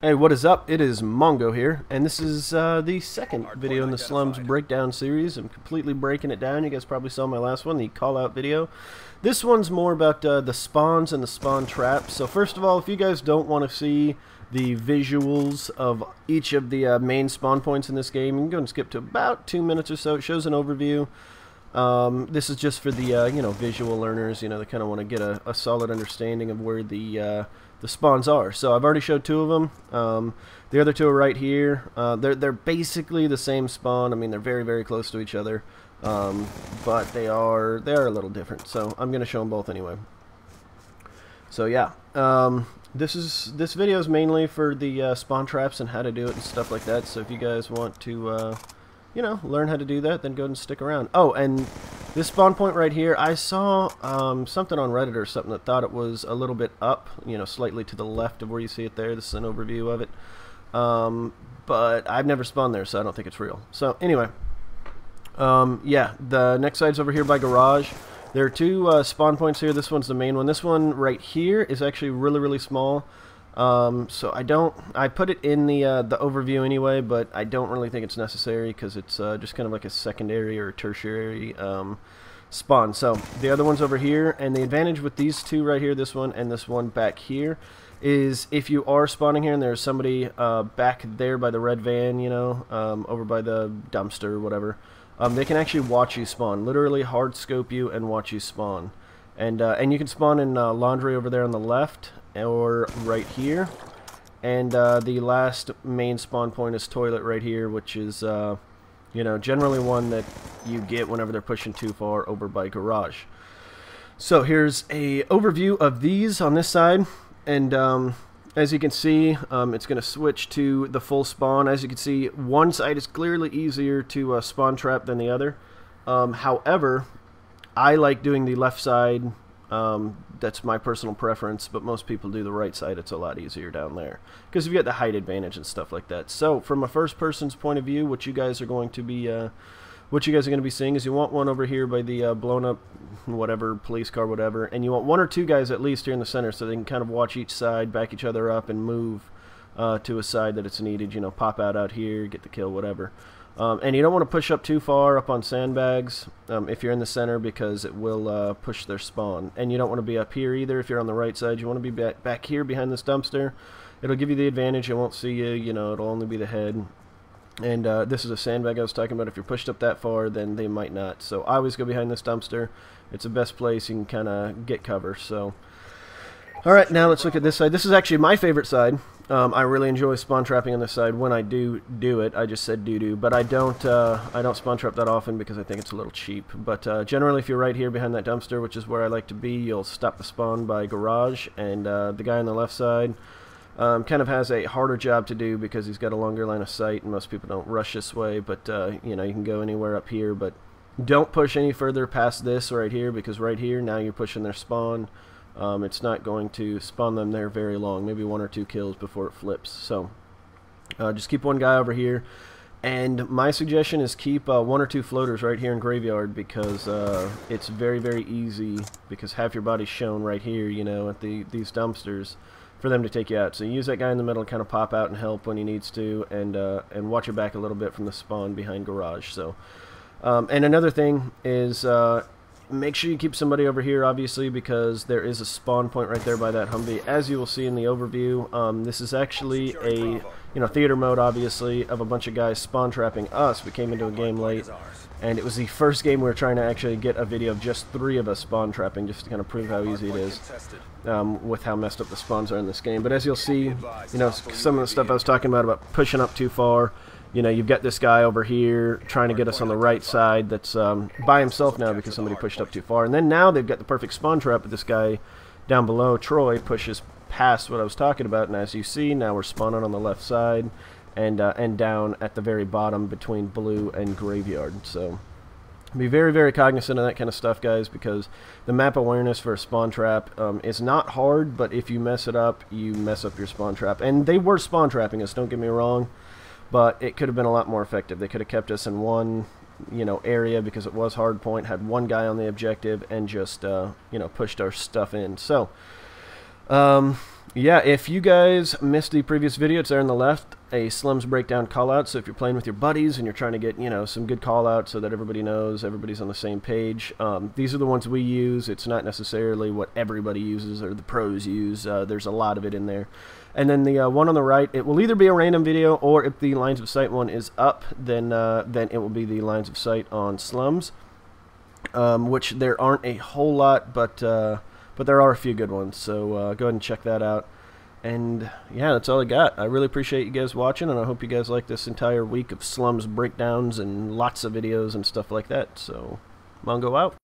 Hey, what is up? It is Mongo here, and this is the second video in the Slums breakdown series. I'm completely breaking it down. You guys probably saw my last one, the call-out video. This one's more about the spawns and the spawn traps. So first of all, if you guys don't want to see the visuals of each of the main spawn points in this game, you can go and skip to about 2 minutes or so. It shows an overview. This is just for the visual learners, they kind of want to get a solid understanding of where the spawns are. So I've already showed 2 of them. The other 2 are right here. They're basically the same spawn. I mean, they're very, very close to each other, but they are a little different. So I'm going to show them both anyway. So yeah, this video is mainly for the spawn traps and how to do it and stuff like that. So if you guys want to learn how to do that, then go ahead and stick around. Oh, and this spawn point right here, I saw something on Reddit or something that thought it was a little bit up, slightly to the left of where you see it there. This is an overview of it. But I've never spawned there, so I don't think it's real. So anyway, yeah, the next side's over here by Garage. There are 2 spawn points here. This one's the main one. This one right here is actually really, really small. So I put it in the overview anyway, but I don't really think it's necessary because it's just kind of like a secondary or tertiary spawn. So the other one's over here, and the advantage with these 2 right here, this one and this one back here, is if you are spawning here and there's somebody back there by the red van, over by the dumpster or whatever, they can actually watch you spawn, literally hard scope you and watch you spawn. And you can spawn in laundry over there on the left, or right here. And the last main spawn point is toilet right here, which is, generally one that you get whenever they're pushing too far over by Garage. So here's a overview of these on this side. And as you can see, it's going to switch to the full spawn. As you can see, one side is clearly easier to spawn trap than the other. However, I like doing the left side. That's my personal preference, but most people do the right side. It's a lot easier down there because you've got the height advantage and stuff like that. So from a first person's point of view, what you guys are going to be seeing is you want one over here by the blown up whatever police car, whatever, and you want 1 or 2 guys at least here in the center so they can kind of watch each side, back each other up, and move to a side that it's needed. Pop out here, get the kill, whatever. And you don't want to push up too far up on sandbags if you're in the center, because it will push their spawn. And you don't want to be up here either if you're on the right side. You want to be back here behind this dumpster. It'll give you the advantage. It won't see you. It'll only be the head. And this is a sandbag I was talking about. If you're pushed up that far, then they might not. So I always go behind this dumpster. It's the best place you can kind of get cover. So, all right, now let's look at this side. This is actually my favorite side. I really enjoy spawn trapping on this side when I do it. I just said do, but I don't spawn trap that often because I think it's a little cheap. But generally, if you're right here behind that dumpster, which is where I like to be, you'll stop the spawn by Garage, and the guy on the left side kind of has a harder job to do because he's got a longer line of sight, and most people don't rush this way. But you can go anywhere up here, but don't push any further past this right here, because right here now you're pushing their spawn. It's not going to spawn them there very long, maybe 1 or 2 kills before it flips. So just keep one guy over here, and my suggestion is keep 1 or 2 floaters right here in Graveyard, because it's very, very easy, because half your body's shown right here, at these dumpsters, for them to take you out. So you use that guy in the middle to kind of pop out and help when he needs to, and watch your back a little bit from the spawn behind Garage. So and another thing is make sure you keep somebody over here, obviously, because there is a spawn point right there by that Humvee. As you will see in the overview, this is actually a theater mode, obviously, of a bunch of guys spawn trapping us. We came into a game late, and it was the first game we were trying to actually get a video of just 3 of us spawn trapping, just to kind of prove how easy it is, with how messed up the spawns are in this game. But as you'll see, some of the stuff I was talking about pushing up too far. You've got this guy over here trying to get us on the right side that's by himself now because somebody pushed up too far. And then now they've got the perfect spawn trap, but this guy down below, Troy, pushes past what I was talking about. And as you see, now we're spawning on the left side and down at the very bottom between Blue and Graveyard. So be very, very cognizant of that kind of stuff, guys, because the map awareness for a spawn trap is not hard, but if you mess it up, you mess up your spawn trap. And they were spawn trapping us, don't get me wrong. But it could have been a lot more effective. They could have kept us in one, area because it was hard point, had one guy on the objective, and just, pushed our stuff in. So, Yeah, if you guys missed the previous video, it's there on the left, a Slums breakdown callout. So if you're playing with your buddies and you're trying to get, you know, some good callouts so that everybody knows, everybody's on the same page, these are the ones we use. It's not necessarily what everybody uses or the pros use. There's a lot of it in there. And then the one on the right, it will either be a random video, or if the lines of sight one is up, then it will be the lines of sight on Slums, which there aren't a whole lot, but there are a few good ones, so go ahead and check that out. And yeah, that's all I got. I really appreciate you guys watching, and I hope you guys like this entire week of Slums breakdowns and lots of videos and stuff like that. So, Mongo out.